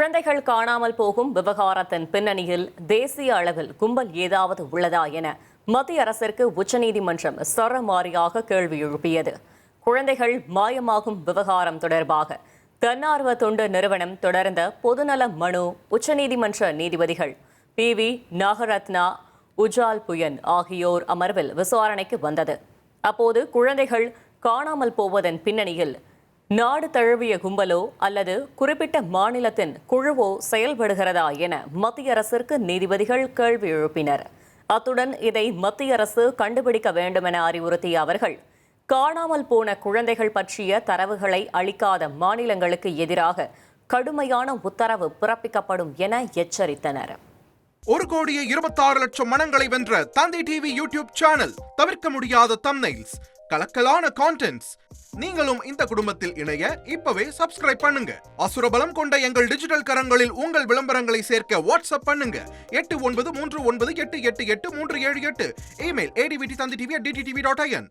குழந்தைகள் காணாமல் போகும் விவகாரத்தின் பின்னணியில் தேசிய அளவில் கும்பல் ஏதாவது உள்ளதா என மத்திய அரசிற்கு உச்சநீதிமன்றம் சரமாரியாக கேள்வி எழுப்பியது. குழந்தைகள் மாயமாகும் விவகாரம் தொடர்பாக தன்னார்வ தொண்டு நிறுவனம் தொடர்ந்த பொதுநல மனு உச்சநீதிமன்ற நீதிபதிகள் PV நாகரத்னா, உஜால் புயன் ஆகியோர் அமர்வில் விசாரணைக்கு வந்தது. அப்போது குழந்தைகள் காணாமல் போவதன் பின்னணியில் நாடு தழுவிய கும்பலோ அல்லது குறிப்பிட்ட மாநிலத்தின் குழுவோ செயல்படுகிறதா என மத்திய அரசிற்கு நீதிபதிகள் கேள்வி எழுப்பினர். அத்துடன் இதை மத்திய அரசு கண்டுபிடிக்க வேண்டும் என அறிவுறுத்திய அவர்கள், காணாமல் போன குழந்தைகள் பற்றிய தரவுகளை அளிக்காத மாநிலங்களுக்கு எதிராக கடுமையான உத்தரவு பிறப்பிக்கப்படும் என எச்சரித்தனர். 1,26,00,000 மனங்களை வென்ற தந்தி டிவி யூடியூப் சேனல். தவிர்க்க முடியாத தம்ப்நெயில்ஸ், கலக்கலான கான்டென்ட்ஸ். நீங்களும் இந்த குடும்பத்தில் இணைய இப்பவே சப்ஸ்கிரைப் பண்ணுங்க. அசுரபலம் கொண்ட எங்கள் டிஜிட்டல் கரங்களில் உங்கள் விளம்பரங்களை சேர்க்க வாட்ஸ்அப் பண்ணுங்க. 8939888838. Email advttv@dttv.in.